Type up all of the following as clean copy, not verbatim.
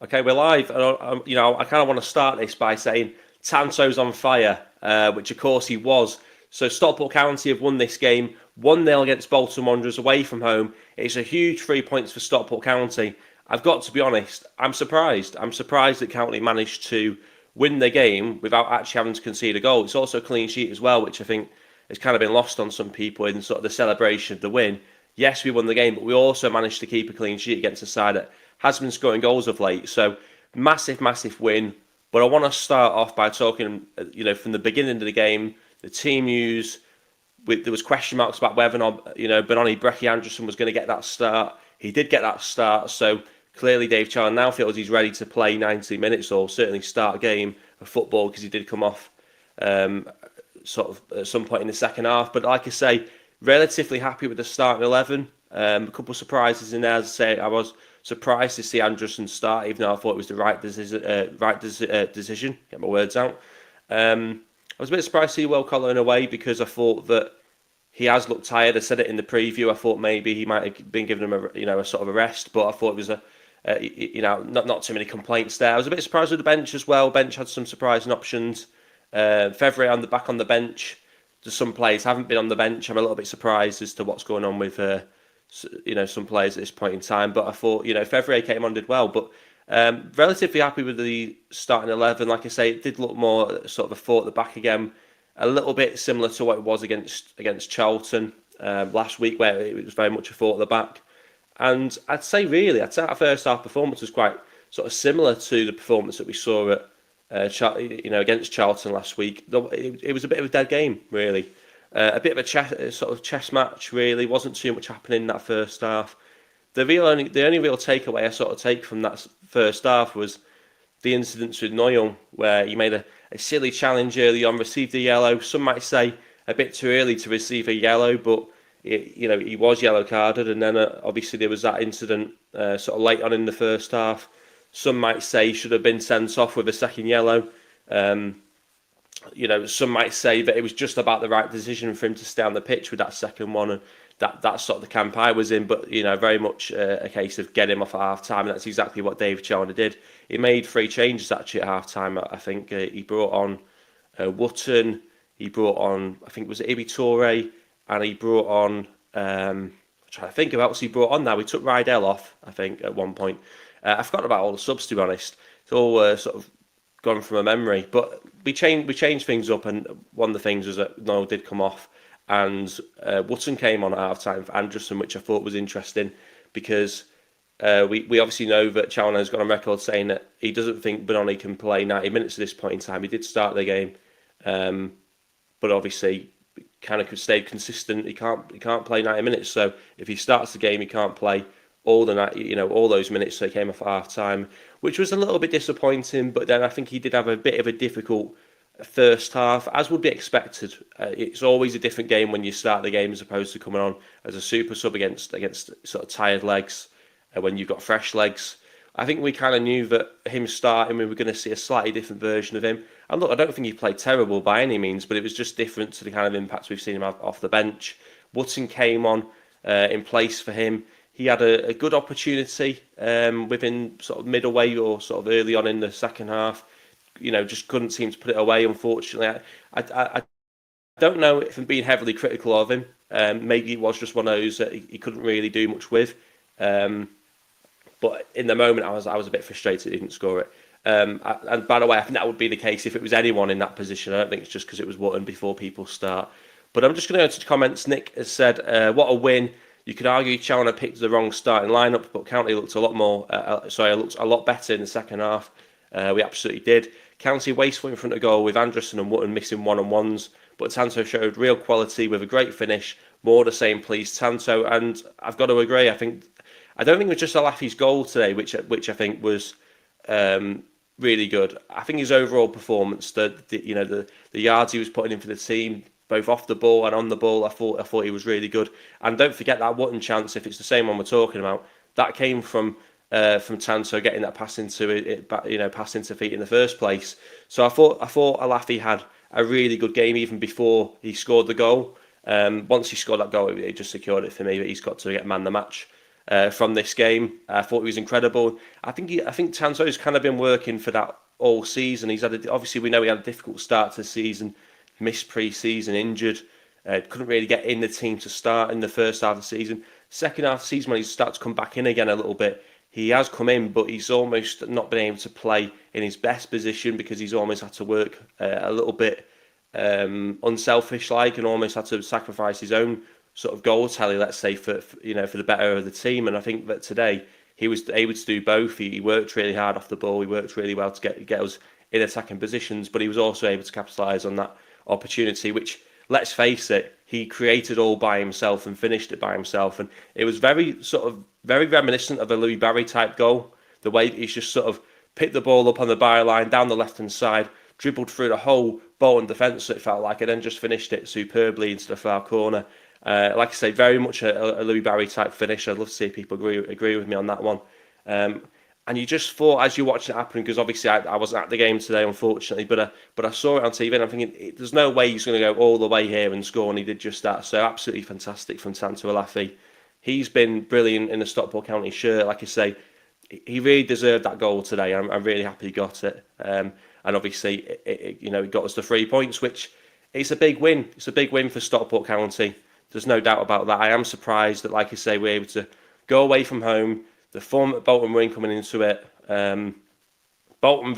Okay, we're live. I kind of want to start this by saying Tanto's on fire, which of course he was. So Stockport County have won this game 1-0 against Bolton Wanderers away from home. It's a huge 3 points for Stockport County. I've got to be honest, I'm surprised. I'm surprised that County managed to win the game without actually having to concede a goal. It's also a clean sheet as well, which I think has kind of been lost on some people in sort of the celebration of the win. Yes, we won the game, but we also managed to keep a clean sheet against a side that has been scoring goals of late. So massive, massive win. But I want to start off by talking, from the beginning of the game, the team news. There was question marks about whether or not, Benoni Brecky Anderson was going to get that start. He did get that start. So clearly, Dave Challen now feels he's ready to play 90 minutes or certainly start a game of football because he did come off sort of at some point in the second half. But like I say, relatively happy with the starting 11. A couple of surprises in there. As I say, I was surprised to see Anderson start, even though I thought it was the right decision. Get my words out. I was a bit surprised to see Will Collar away because I thought that he has looked tired. I said it in the preview. I thought maybe he might have been giving him a sort of a rest, but I thought it was not too many complaints there. I was a bit surprised with the bench as well. Bench had some surprising options. Fevrier back on the bench. There's some players haven't been on the bench. I'm a little bit surprised as to what's going on with some players at this point in time. But I thought Fevrier came on, did well, but relatively happy with the starting 11. Like I say, it did look more sort of a four at the back again, a little bit similar to what it was against Charlton last week, where it was very much a four at the back. And I'd say our first half performance was quite sort of similar to the performance that we saw at against Charlton last week. It was a bit of a dead game, really. A bit of a sort of chess match, really. Wasn't too much happening in that first half. The only real takeaway I sort of take from that first half was the incidents with Noyon, where he made a silly challenge early on, received a yellow. Some might say a bit too early to receive a yellow, but he was yellow carded, and then obviously there was that incident sort of late on in the first half. Some might say should have been sent off with a second yellow. Some might say that it was just about the right decision for him to stay on the pitch with that second one, and that's sort of the camp I was in. But very much a case of get him off at half time, and that's exactly what David Chalmers did. He made 3 changes actually at half time. I think he brought on Wootton, he brought on, I think it was Ibi Toure, and he brought on. I'm trying to think of what else he brought on now. He took Rydell off, I think, at one point. I forgot about all the subs, to be honest. It's all sort of gone from a memory. But we changed things up, and one of the things was that Noel did come off, and Wootton came on at half time for Anderson, which I thought was interesting because we obviously know that Chalmers has got on record saying that he doesn't think Benoni can play 90 minutes at this point in time. He did start the game, but obviously kind of stayed consistent. He can't play 90 minutes. So if he starts the game, he can't play all the night, all those minutes. So he came off at half time, which was a little bit disappointing. But then I think he did have a bit of a difficult first half, as would be expected. It's always a different game when you start the game as opposed to coming on as a super sub against sort of tired legs when you've got fresh legs. I think we kind of knew that him starting, we were going to see a slightly different version of him. And look, I don't think he played terrible by any means, but it was just different to the kind of impacts we've seen him have off the bench. Wootton came on in place for him. He had a good opportunity within sort of middle way or sort of early on in the second half. Just couldn't seem to put it away, unfortunately. I don't know if I'm being heavily critical of him. Maybe it was just one of those that he couldn't really do much with. But in the moment, I was a bit frustrated he didn't score it. And by the way, I think that would be the case if it was anyone in that position. I don't think it's just because it was Wootton before people start. But I'm just going to go to the comments. Nick has said, what a win. You could argue Chalmers picked the wrong starting lineup, but County looked a lot looked a lot better in the second half. We absolutely did. County wasteful in front of goal with Anderson and Wootton missing one-on-ones, but Tanto showed real quality with a great finish. More the same, please, Tanto. And I've got to agree. I don't think it was just Alafi's goal today, which I think was really good. I think his overall performance, the yards he was putting in for the team, both off the ball and on the ball, I thought he was really good. And don't forget that Wootton chance, if it's the same one we're talking about, that came from Tanto getting that pass into pass into feet in the first place. So I thought Alafi had a really good game even before he scored the goal. Once he scored that goal, it just secured it for me. But he's got to get man the match. from this game. I thought he was incredible. I think Tanto's kind of been working for that all season. Obviously we know he had a difficult start to the season, missed pre-season, injured, couldn't really get in the team to start in the first half of the season. Second half of the season, when he started to come back in again a little bit, he has come in, but he's almost not been able to play in his best position because he's almost had to work a little bit unselfish-like, and almost had to sacrifice his own sort of goal tally, let's say, for the better of the team. And I think that today he was able to do both. He worked really hard off the ball. He worked really well to get us in attacking positions, but he was also able to capitalise on that opportunity, which, let's face it, he created all by himself and finished it by himself. And it was very reminiscent of a Louis Barry type goal. The way he's just sort of picked the ball up on the byline down the left-hand side, dribbled through the whole Bolton defence, it felt like, and then just finished it superbly into the far corner. Like I say, very much a Louis Barry type finish. I'd love to see people agree with me on that one. And you just thought, as you watched it happen, because obviously I wasn't at the game today, unfortunately, but I saw it on TV and I'm thinking, there's no way he's going to go all the way here and score, and he did just that. So absolutely fantastic from Tanto Alafi. He's been brilliant in the Stockport County shirt. Like I say, he really deserved that goal today. I'm really happy he got it. And obviously, he got us the 3 points, which it's a big win. It's a big win for Stockport County. There's no doubt about that. I am surprised that, like I say, we're able to go away from home. The form that Bolton were in coming into it. Bolton,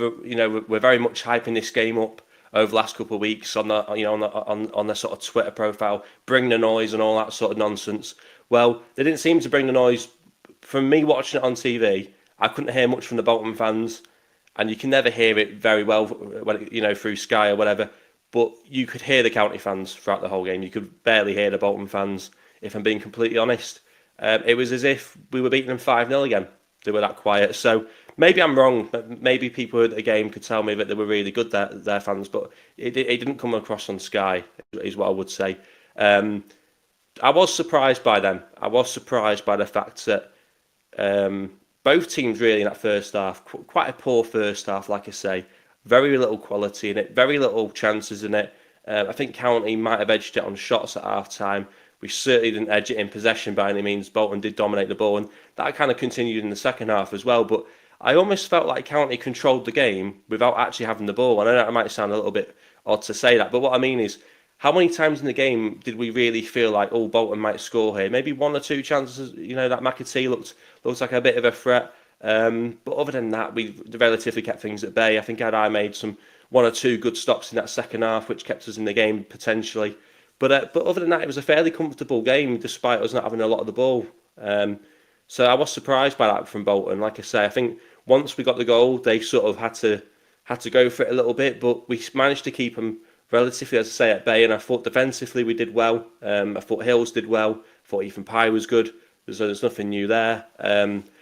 we're very much hyping this game up over the last couple of weeks on the sort of Twitter profile, bring the noise and all that sort of nonsense. Well, they didn't seem to bring the noise. From me watching it on TV, I couldn't hear much from the Bolton fans, and you can never hear it very well when through Sky or whatever. But you could hear the county fans throughout the whole game. You could barely hear the Bolton fans, if I'm being completely honest. It was as if we were beating them 5-0 again. They were that quiet. So maybe I'm wrong. Maybe people at the game could tell me that they were really good, their fans, but it didn't come across on Sky, is what I would say. I was surprised by them. I was surprised by the fact that both teams really in that first half, quite a poor first half, like I say, very little quality in it, very little chances in it. I think County might have edged it on shots at half time. We certainly didn't edge it in possession by any means. Bolton did dominate the ball, and that kind of continued in the second half as well. But I almost felt like County controlled the game without actually having the ball. I know that might sound a little bit odd to say that, but what I mean is, how many times in the game did we really feel like, oh, Bolton might score here? Maybe one or two chances. That McAtee looked like a bit of a threat. But other than that, we relatively kept things at bay. I think I made one or two good stops in that second half, which kept us in the game potentially. But other than that, it was a fairly comfortable game, despite us not having a lot of the ball. So I was surprised by that from Bolton. Like I say, I think once we got the goal, they sort of had to go for it a little bit, but we managed to keep them relatively, as I say, at bay. And I thought defensively we did well. I thought Hills did well. I thought Ethan Pye was good. There's nothing new there.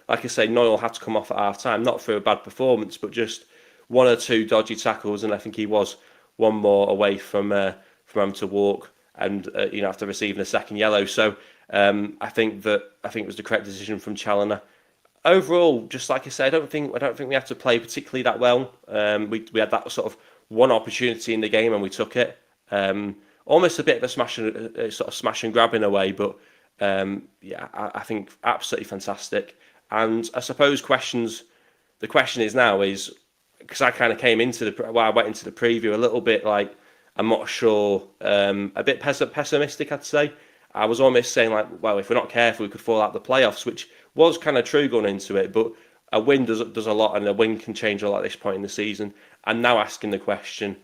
Like I say, Noyle had to come off at half time, not for a bad performance, but just one or two dodgy tackles, and I think he was one more away from him to walk. And after receiving a second yellow, so I think it was the correct decision from Challoner. Overall, just like I said, I don't think we had to play particularly that well. We had that sort of one opportunity in the game and we took it. Almost a bit of a smash and grab in a way, but I think absolutely fantastic. And I suppose the question is now is, because I kind of came into I went into the preview a little bit like, I'm not sure, a bit pessimistic, I'd say. I was almost saying like, well, if we're not careful, we could fall out the playoffs, which was kind of true going into it. But a win does a lot, and a win can change a lot at this point in the season. And now asking the question,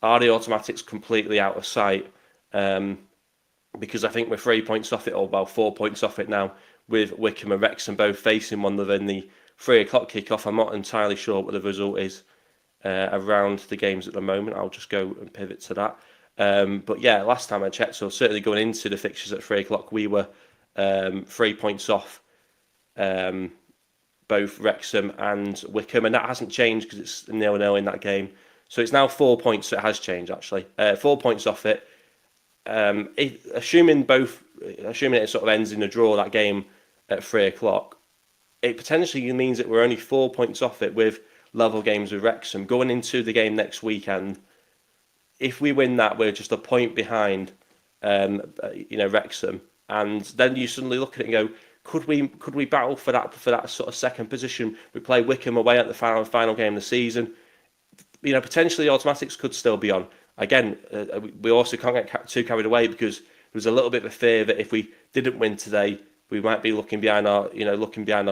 are the automatics completely out of sight? Because I think we're 3 points off it, or well, 4 points off it now, with Wickham and Wrexham both facing one another in the 3 o'clock kickoff. I'm not entirely sure what the result is around the games at the moment. I'll just go and pivot to that. But yeah, last time I checked, so certainly going into the fixtures at 3 o'clock, we were 3 points off both Wrexham and Wickham, and that hasn't changed because it's 0-0 in that game. So it's now 4 points. So it has changed actually. 4 points off it. Assuming it sort of ends in a draw, that game at 3 o'clock, it potentially means that we're only 4 points off it with level games with Wrexham going into the game next weekend. If we win that, we're just a point behind, Wrexham, and then you suddenly look at it and go, Could we battle for that sort of second position? We play Wycombe away at the final game of the season. Potentially the automatics could still be on. Again, we also can't get too carried away, because there's a little bit of a fear that if we didn't win today, we might be looking behind our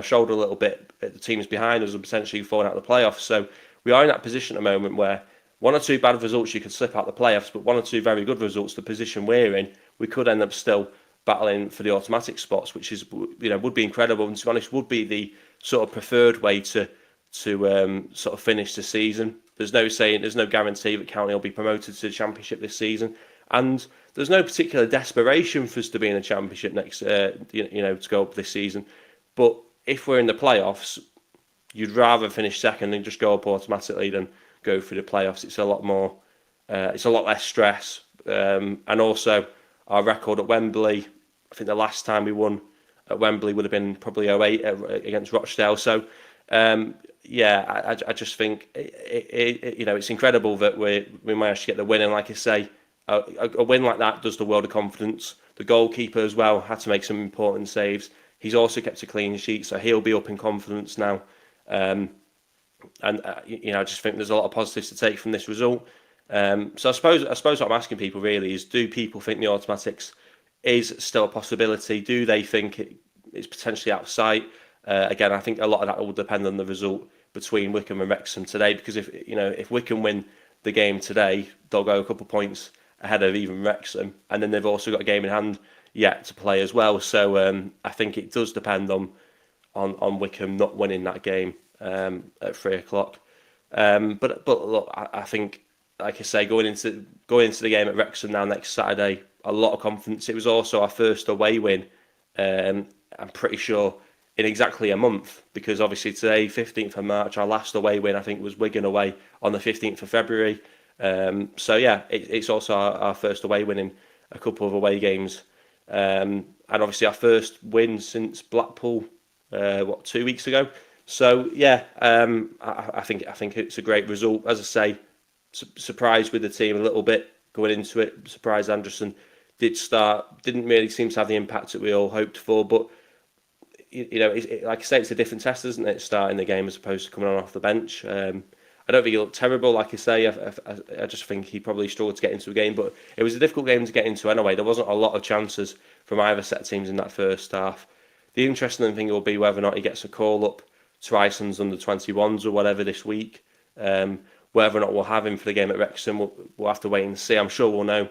shoulder a little bit at the teams behind us and potentially falling out of the playoffs. So we are in that position at the moment where one or two bad results you could slip out the playoffs, but one or two very good results, the position we're in, we could end up still battling for the automatic spots, which is would be incredible, and to be honest, would be the sort of preferred way to sort of finish the season. There's no guarantee that County will be promoted to the Championship this season, and there's no particular desperation for us to be in the Championship next, to go up this season. But if we're in the playoffs, you'd rather finish second and just go up automatically than go through the playoffs. It's a lot more, it's a lot less stress, and also our record at Wembley. I think the last time we won at Wembley would have been probably 08 against Rochdale. So. I just think it's incredible that we managed to get the win, and like I say, a win like that does the world of confidence. The goalkeeper as well had to make some important saves. He's also kept a clean sheet, so he'll be up in confidence now. I just think there's a lot of positives to take from this result. So I suppose what I'm asking people really is, do people think the automatics is still a possibility? Do they think it's potentially out of sight? Again, I think a lot of that will depend on the result between Wycombe and Wrexham today, because if Wycombe win the game today, they'll go a couple of points ahead of even Wrexham, and then they've also got a game in hand yet to play as well. So I think it does depend on Wycombe not winning that game at 3:00. But look, I think, like I say, going into the game at Wrexham now next Saturday, a lot of confidence. It was also our first away win. I'm pretty sure in exactly a month, because obviously today, 15th of March, our last away win, I think, was Wigan away on the 15th of February. It's also our first away win in a couple of away games. And obviously our first win since Blackpool, 2 weeks ago. So, I think it's a great result. As I say, surprised with the team a little bit going into it. Surprised Anderson didn't really seem to have the impact that we all hoped for, but like I say, it's a different test, isn't it? Starting the game as opposed to coming on off the bench. I don't think he looked terrible, like I say. I just think he probably struggled to get into a game, but it was a difficult game to get into anyway. There wasn't a lot of chances from either set of teams in that first half. The interesting thing will be whether or not he gets a call up to Iceland's under 21s or whatever this week. Whether or not we'll have him for the game at Wrexham, we'll have to wait and see. I'm sure we'll know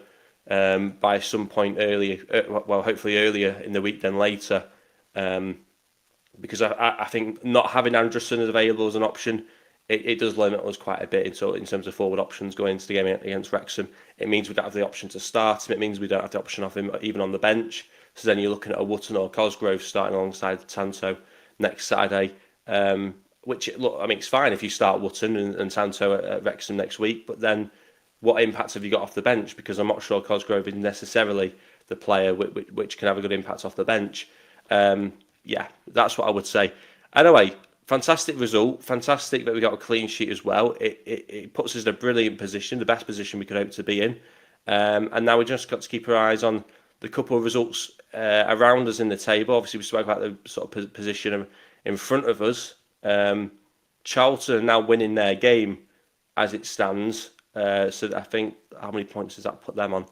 by some point earlier. Hopefully earlier in the week than later. Because I think not having Anderson as available as an option, it does limit us quite a bit in terms of forward options going into the game against Wrexham. It means we don't have the option to start him. It means we don't have the option of him even on the bench. So then you're looking at a Wootton or Cosgrove starting alongside TANTO next Saturday. Which, look, I mean, it's fine if you start Wootton and TANTO at Wrexham next week, but then what impact have you got off the bench? Because I'm not sure Cosgrove is necessarily the player which can have a good impact off the bench. That's what I would say. Anyway, fantastic result. Fantastic that we got a clean sheet as well. It puts us in a brilliant position, the best position we could hope to be in. And now we just got to keep our eyes on the couple of results around us in the table. Obviously, we spoke about the sort of position in front of us. Charlton are now winning their game as it stands. So I think, how many points does that put them on?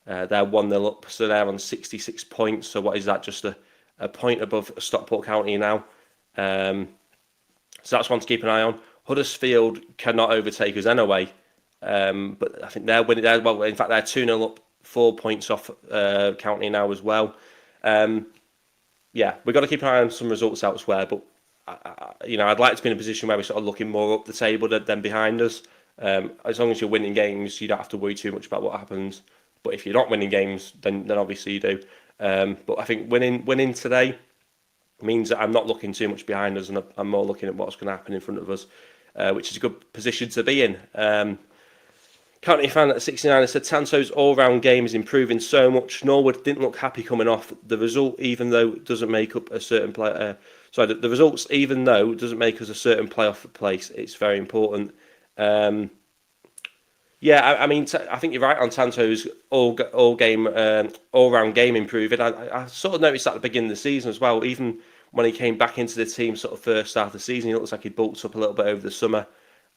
They're 1-0 up, so they're on 66 points. So what is that? Just a point above Stockport County now. So that's one to keep an eye on. Huddersfield cannot overtake us anyway. But I think they're winning. In fact, they're 2-0 up, 4 points off County now as well. We've got to keep an eye on some results elsewhere. But I'd like to be in a position where we're sort of looking more up the table than behind us. As long as you're winning games, you don't have to worry too much about what happens. But if you're not winning games, then obviously you do. But I think winning today means that I'm not looking too much behind us, and I'm more looking at what's going to happen in front of us, which is a good position to be in. County fan at 69 said Tanto's all-round game is improving so much. Norwood didn't look happy coming off. The result, even though it doesn't make up a certain play. The results, even though it doesn't make us a certain playoff place, it's very important. Yeah, I mean, I think you're right on Tanto's all round game improving. I sort of noticed that at the beginning of the season as well. Even when he came back into the team, sort of first start of the season, he looks like he bulked up a little bit over the summer.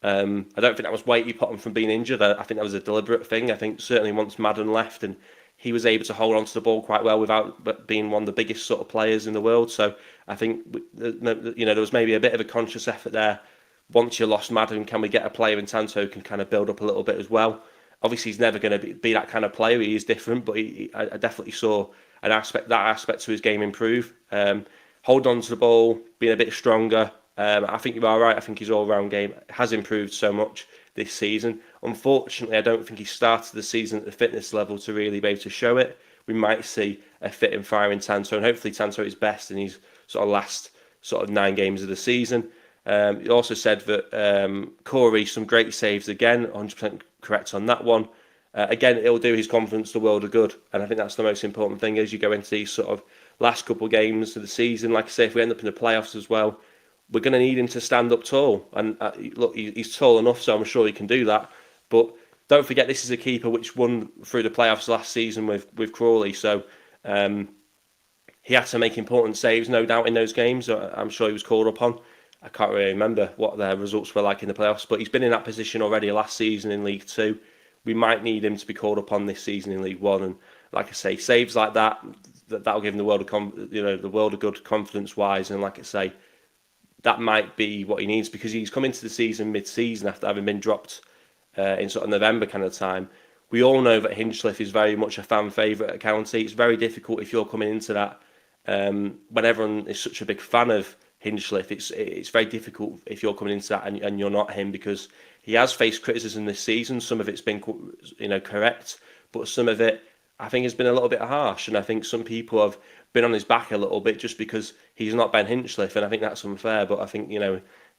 I don't think that was weight he put on from being injured. I think that was a deliberate thing. I think certainly once Madden left and he was able to hold on to the ball quite well without being one of the biggest sort of players in the world. So I think there was maybe a bit of a conscious effort there. Once you lost Madden, can we get a player in Tanto who can kind of build up a little bit as well? Obviously, he's never going to be that kind of player. He is different, but I definitely saw that aspect to his game improve. Hold on to the ball, being a bit stronger. I think you are right. I think his all-round game has improved so much this season. Unfortunately, I don't think he started the season at the fitness level to really be able to show it. We might see a fit and firing Tanto, and hopefully Tanto is best in his sort of last sort of 9 games of the season. He also said that Corey, some great saves again, 100% correct on that one. Again, it'll do his confidence the world of good, and I think that's the most important thing as you go into these sort of last couple of games of the season. Like I say, if we end up in the playoffs as well, we're going to need him to stand up tall. And look, he's tall enough, so I'm sure he can do that. But don't forget, this is a keeper which won through the playoffs last season with Crawley, so he had to make important saves, no doubt, in those games. I'm sure he was called upon. I can't really remember what their results were like in the playoffs, but he's been in that position already last season in League Two. We might need him to be called upon this season in League One, and like I say, saves like that'll give him the world of good confidence wise, and like I say, that might be what he needs because he's come into the season mid-season after having been dropped in sort of November kind of time. We all know that Hinchliffe is very much a fan favourite at County. It's very difficult if you're coming into that when everyone is such a big fan of Hinchliffe. It's very difficult if you're coming into that and you're not him because he has faced criticism this season. Some of it's been correct, but some of it I think has been a little bit harsh. And I think some people have been on his back a little bit just because he's not Ben Hinchliffe, and I think that's unfair. But I think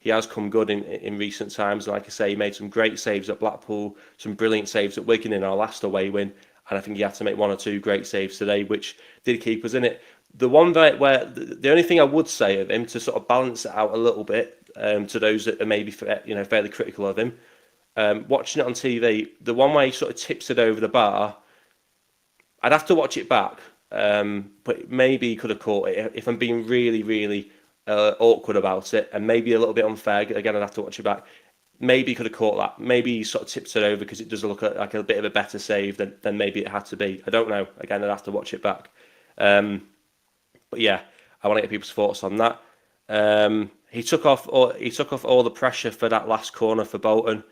he has come good in recent times. And like I say, he made some great saves at Blackpool, some brilliant saves at Wigan in our last away win, and I think he had to make 1 or 2 great saves today, which did keep us in it. The one where the only thing I would say of him to sort of balance it out a little bit to those that are maybe fairly critical of him, watching it on TV, the one where he sort of tips it over the bar, I'd have to watch it back, but maybe he could have caught it if I'm being really, really awkward about it, and maybe a little bit unfair. Again, I'd have to watch it back. Maybe he could have caught that. Maybe he sort of tips it over because it does look like a bit of a better save than maybe it had to be. I don't know. Again, I'd have to watch it back. But yeah, I want to get people's thoughts on that. He took off all the pressure for that last corner for Bolton.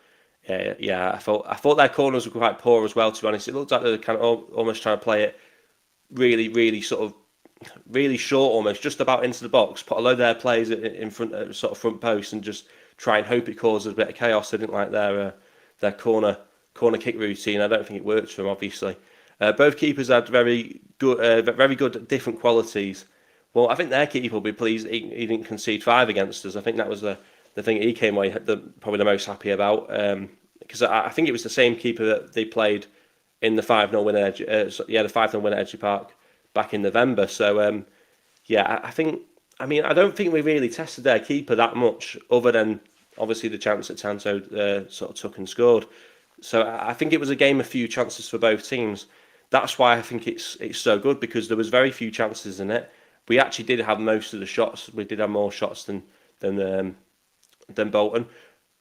Yeah, I thought their corners were quite poor as well. To be honest, it looked like they were kind of almost trying to play it really, really really short, almost just about into the box. Put a load of their players in front, sort of front post, and just try and hope it causes a bit of chaos. I didn't like their corner kick routine. I don't think it worked for them, obviously. Both keepers had very good different qualities. Well, I think their keeper will be pleased he didn't concede 5 against us. I think that was the thing he came away probably the most happy about. Because I think it was the same keeper that they played in the 5-0 win at the 5-0 win at Edgeley Park back in November. So I don't think we really tested their keeper that much, other than obviously the chance that Tanto sort of took and scored. So I think it was a game of few chances for both teams. That's why I think it's so good, because there was very few chances in it. We actually did have most of the shots. We did have more shots than Bolton.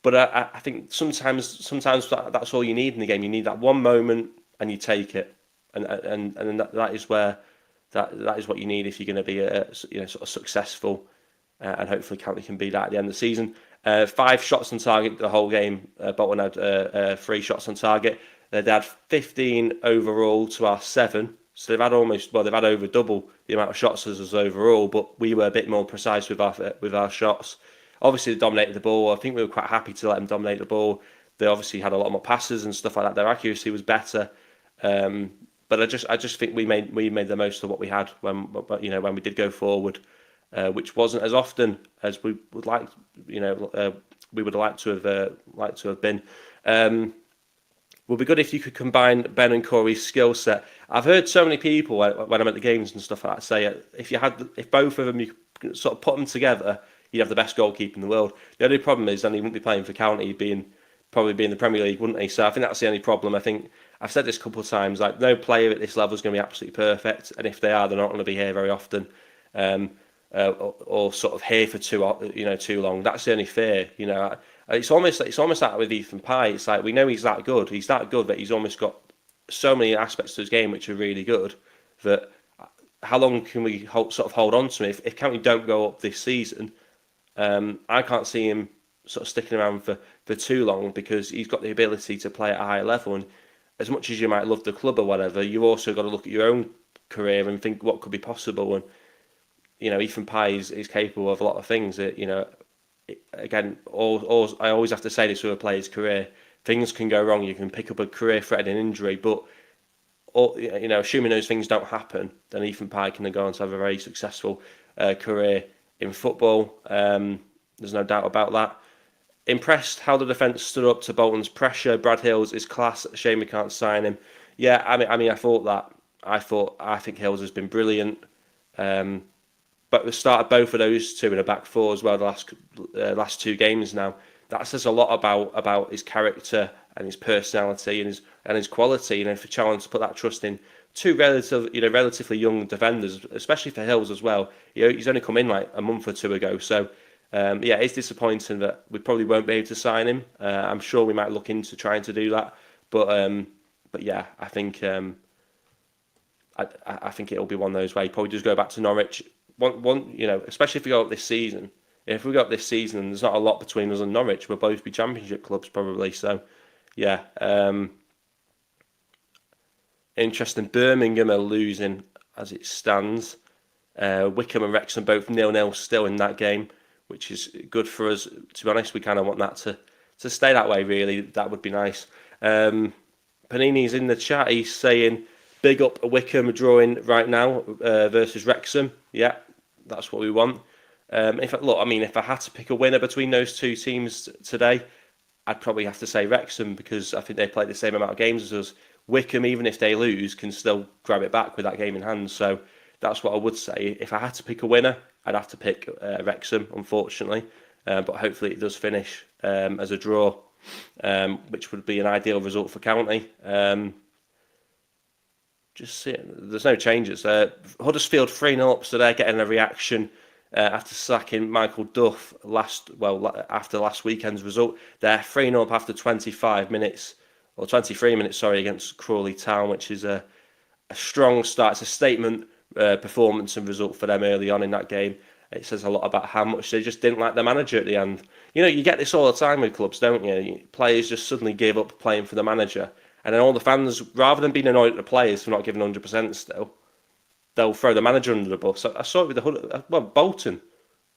But I think sometimes that's all you need in the game. You need that one moment and you take it, and that is where that is what you need if you're going to be sort of successful, and hopefully County can be that at the end of the season. 5 shots on target the whole game. Bolton had 3 shots on target. They had 15 overall to our 7. So they've had over double the amount of shots as us overall, but we were a bit more precise with our shots. Obviously, they dominated the ball. I think we were quite happy to let them dominate the ball. They obviously had a lot more passes and stuff like that. Their accuracy was better, but I just think we made the most of what we had when we did go forward, which wasn't as often as we would like. We would like to have been. Would be good if you could combine Ben and Corey's skill set. I've heard so many people when I'm at the games and stuff like that say if both of them, you could sort of put them together, you'd have the best goalkeeper in the world. The only problem is then he wouldn't be playing for County, being probably be in the Premier League, wouldn't he? So I think that's the only problem. I think I've said this a couple of times. Like, no player at this level is going to be absolutely perfect, and if they are, they're not going to be here very often, or sort of here for too long. That's the only fear. It's almost like with Ethan Pye. It's like we know he's that good. He's that good that he's almost got so many aspects to his game which are really good. That how long can we hold on to him? If County don't go up this season, I can't see him sort of sticking around for too long, because he's got the ability to play at a high level. And as much as you might love the club or whatever, you've also got to look at your own career and think what could be possible. And Ethan Pye is capable of a lot of things. That again, I always have to say this with a player's career: things can go wrong. You can pick up a career-threatening injury, but assuming those things don't happen, then Ethan Pye can go on to have a very successful career in football. There's no doubt about that. Impressed how the defence stood up to Bolton's pressure. Brad Hills is class. Shame we can't sign him. Yeah, I mean, I think Hills has been brilliant. But we started both of those two in a back four as well the last two games now. That says a lot about his character and his personality and his quality. For Challen to put that trust in two relatively young defenders, especially for Hills as well. He's only come in like a month or two ago, so. It's disappointing that we probably won't be able to sign him. I'm sure we might look into trying to do that, but yeah, I think I think it'll be one of those where he probably just go back to Norwich. Especially if we go up this season. If we go up this season, there's not a lot between us and Norwich. We'll both be Championship clubs probably. So, yeah. Interesting. Birmingham are losing as it stands. Wickham and Wrexham both 0-0 still in that game, which is good for us. To be honest, we kind of want that to stay that way, really. That would be nice. Panini's in the chat. He's saying, big up Wickham drawing right now versus Wrexham. Yeah, that's what we want. If I had to pick a winner between those two teams today, I'd probably have to say Wrexham, because I think they played the same amount of games as us. Wickham, even if they lose, can still grab it back with that game in hand. So that's what I would say. If I had to pick a winner, I'd have to pick Wrexham, unfortunately. But hopefully it does finish as a draw, which would be an ideal result for County. There's no changes. Huddersfield 3-0 up, so they're getting a reaction after sacking Michael Duff after last weekend's result. They're 3-0 up after 23 minutes, against Crawley Town, which is a strong start. It's a statement performance and result for them early on in that game. It says a lot about how much they just didn't like the manager at the end. You get this all the time with clubs, don't you? Players just suddenly give up playing for the manager, and then all the fans, rather than being annoyed at the players for not giving 100% still, they'll throw the manager under the bus. I saw it with Bolton.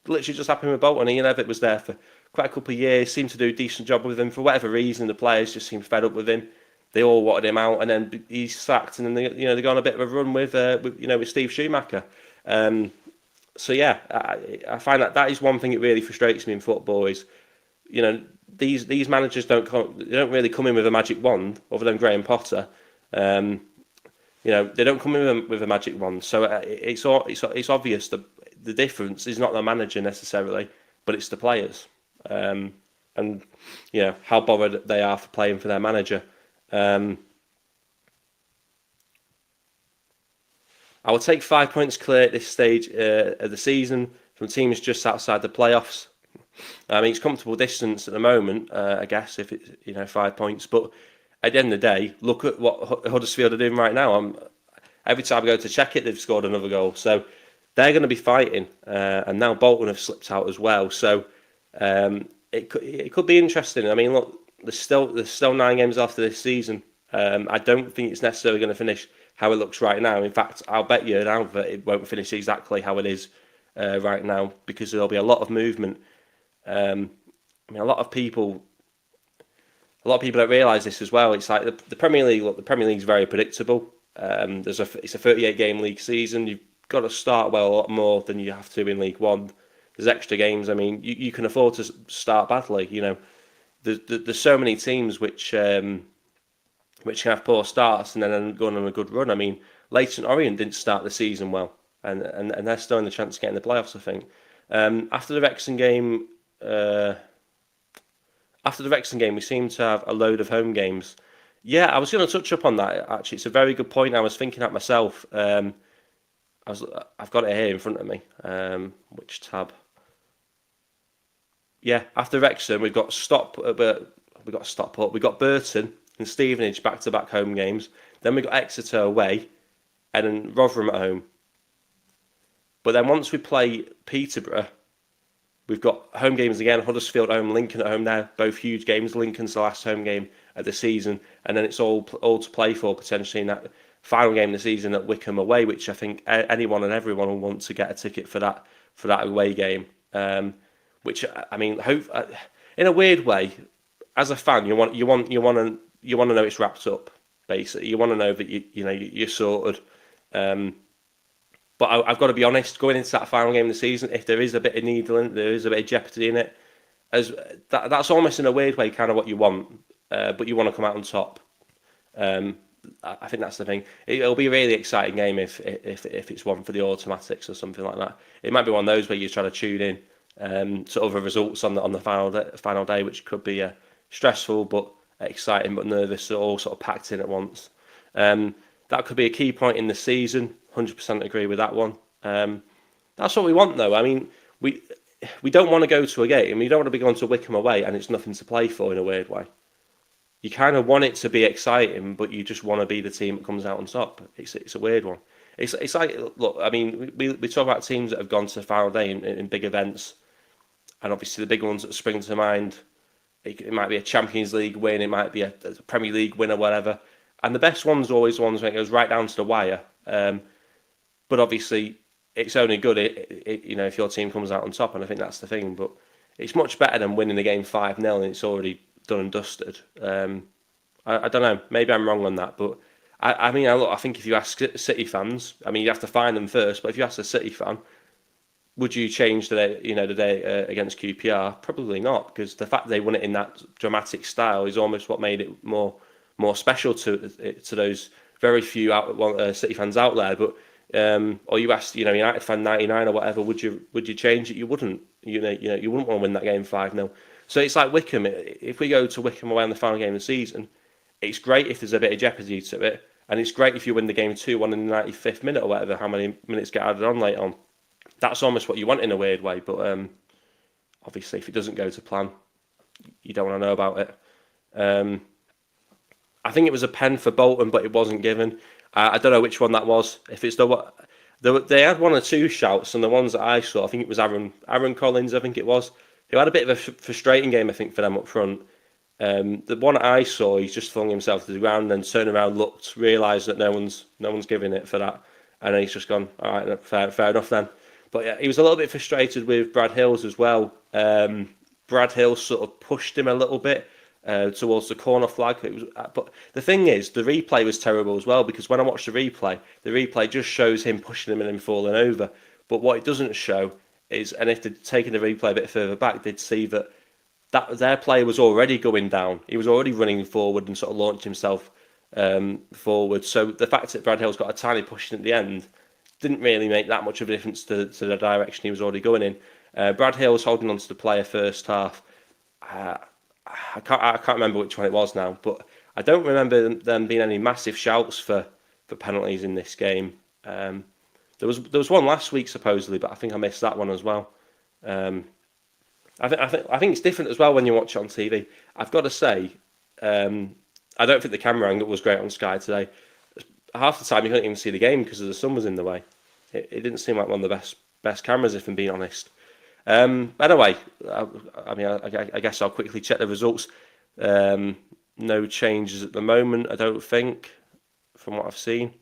Literally just happened with Bolton. Ian Evatt was there for quite a couple of years, seemed to do a decent job with him. For whatever reason, the players just seemed fed up with him. They all wanted him out, and then he's sacked, and then they go on a bit of a run with Steve Schumacher. So yeah, I find that is one thing that really frustrates me in football is, these managers don't really come in with a magic wand, other than Graham Potter. They don't come in with a magic wand. So it's obvious that the difference is not the manager necessarily, but it's the players, and how bothered they are for playing for their manager. I would take 5 points clear at this stage of the season from teams just outside the playoffs. I mean, it's comfortable distance at the moment, I guess, if it's 5 points. But at the end of the day, look at what Huddersfield are doing right now. Every time I go to check it, they've scored another goal. So they're going to be fighting, and now Bolton have slipped out as well. So it could be interesting. I mean, look, there's still 9 games after this season. I don't think it's necessarily going to finish how it looks right now. In fact, I'll bet you now that it won't finish exactly how it is right now, because there'll be a lot of movement. I mean, a lot of people don't realise this as well. It's like the Premier League. Look, the Premier League's very predictable. It's a 38-game league season. You've got to start well a lot more than you have to in League One. There's extra games. I mean, you can afford to start badly. There's so many teams which can have poor starts and then go on a good run. I mean, Leyton Orient didn't start the season well, and they're still in the chance of getting the playoffs, I think. After the Wrexham game, After the Wrexham game, we seem to have a load of home games. Yeah, I was going to touch up on that actually. It's a very good point. I was thinking that myself. I've got it here in front of me. Which tab? Yeah, after Wrexham, we've got Stockport, we've got Burton and Stevenage back-to-back home games. Then we've got Exeter away, and then Rotherham at home. But then once we play Peterborough, we've got home games again. Huddersfield at home, Lincoln at home now, both huge games. Lincoln's the last home game of the season, and then it's all to play for potentially in that final game of the season at Wickham away, which I think anyone and everyone will want to get a ticket for that away game. Which I mean, in a weird way, as a fan, you want to know it's wrapped up. Basically, you want to know that you're sorted. But I've got to be honest, going into that final game of the season, if there is a bit of needling, there is a bit of jeopardy in it, that's almost in a weird way kind of what you want, but you want to come out on top. I think that's the thing. It'll be a really exciting game if it's one for the automatics or something like that. It might be one of those where you try to tune in to other results on the final day, which could be stressful but exciting but nervous, all sort of packed in at once. That could be a key point in the season. 100% agree with that one. That's what we want, though. I mean, we don't want to go to a game. We don't want to be going to Wickham away and it's nothing to play for in a weird way. You kind of want it to be exciting, but you just want to be the team that comes out on top. It's a weird one. It's like, look, I mean, we talk about teams that have gone to the final day in big events, and obviously the big ones that spring to mind, it might be a Champions League win, it might be a Premier League win or whatever. And the best ones are always the ones when it goes right down to the wire. But obviously, it's only good if your team comes out on top, and I think that's the thing. But it's much better than winning the game 5-0 and it's already done and dusted. I don't know. Maybe I'm wrong on that, but I mean, I think if you ask City fans, I mean, you have to find them first. But if you ask a City fan, would you change the day against QPR? Probably not, because the fact they won it in that dramatic style is almost what made it more special to those very few City fans out there. But or you asked, United fan 99 or whatever, would you change it? You wouldn't. You wouldn't want to win that game 5-0. So it's like Wickham. If we go to Wickham away in the final game of the season, it's great if there's a bit of jeopardy to it, and it's great if you win the game 2-1 in the 95th minute or whatever. How many minutes get added on later on? That's almost what you want in a weird way. But obviously, if it doesn't go to plan, you don't want to know about it. I think it was a pen for Bolton, but it wasn't given. I don't know which one that was. If it's they had one or two shouts, and the ones that I saw, I think it was Aaron Collins. I think it was, who had a bit of a frustrating game. I think for them up front. The one I saw, he's just flung himself to the ground, and then turned around, looked, realised that no one's giving it for that, and then he's just gone. All right, fair enough then. But yeah, he was a little bit frustrated with Brad Hills as well. Brad Hills sort of pushed him a little bit towards the corner flag. But the thing is, the replay was terrible as well, because when I watched the replay just shows him pushing him and him falling over. But what it doesn't show is, and if they'd taken the replay a bit further back, they'd see that their player was already going down. He was already running forward and sort of launched himself forward. So the fact that Brad Hill's got a tiny push in at the end didn't really make that much of a difference to the direction he was already going in. Brad Hill was holding on to the player first half. I can't remember which one it was now, but I don't remember them being any massive shouts for penalties in this game. There was one last week supposedly, but I think I missed that one as well. I think it's different as well when you watch it on TV. I've got to say, I don't think the camera angle was great on Sky today. Half the time you couldn't even see the game because the sun was in the way. It didn't seem like one of the best cameras, if I'm being honest. Anyway, I guess I'll quickly check the results. No changes at the moment, I don't think, from what I've seen.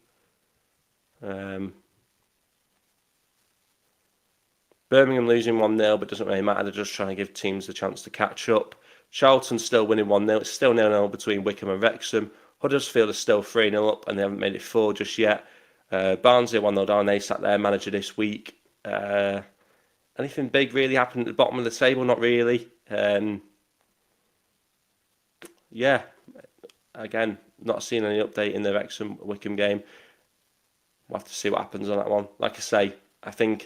Birmingham losing 1-0, but doesn't really matter. They're just trying to give teams the chance to catch up. Charlton still winning 1-0. It's still 0-0 between Wickham and Wrexham. Huddersfield is still 3-0 up, and they haven't made it 4 just yet. Barnsley 1-0 down. They sacked their manager this week. Anything big really happened at the bottom of the table? Not really. Yeah, again, not seeing any update in the Wrexham-Wickham game. We'll have to see what happens on that one. Like I say, I think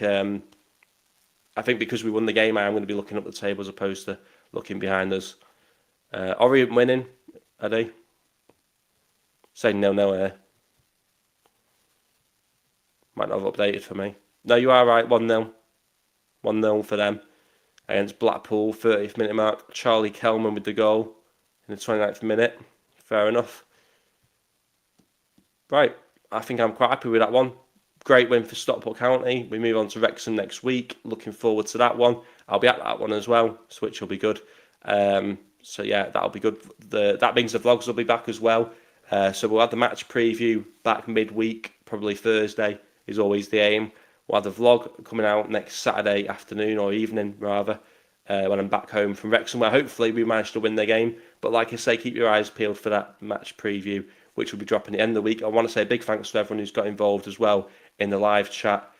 because we won the game, I am going to be looking up the table as opposed to looking behind us. Orient winning, are they? Saying 0-0 here. Might not have updated for me. No, you are right, 1-0. 1-0 for them against Blackpool, 30th minute mark. Charlie Kelman with the goal in the 29th minute. Fair enough. Right, I think I'm quite happy with that one. Great win for Stockport County. We move on to Wrexham next week. Looking forward to that one. I'll be at that one as well, which will be good. So yeah, that'll be good. That means the vlogs will be back as well. So we'll have the match preview back midweek, probably Thursday is always the aim. We'll have the vlog coming out next Saturday afternoon or evening rather, when I'm back home from Wrexham, where hopefully we manage to win the game. But like I say, keep your eyes peeled for that match preview, which will be dropping at the end of the week. I want to say a big thanks to everyone who's got involved as well in the live chat.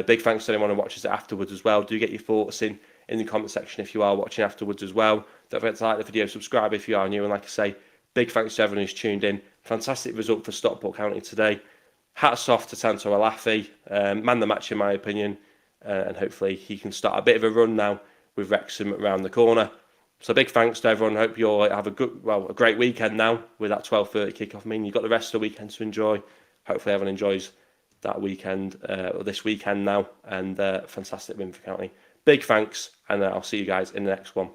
Big thanks to anyone who watches it afterwards as well. Do get your thoughts in the comment section if you are watching afterwards as well. Don't forget to like the video, subscribe if you are new, and like I say, big thanks to everyone who's tuned in. Fantastic result for Stockport County today. Hats off to TANTO Alafi, man the match in my opinion, and hopefully he can start a bit of a run now with Wrexham around the corner. So big thanks to everyone. Hope you all have a great weekend now with that 12:30 kickoff. I mean, you've got the rest of the weekend to enjoy. Hopefully everyone enjoys that weekend, or this weekend now, and fantastic win for County. Big thanks, and I'll see you guys in the next one.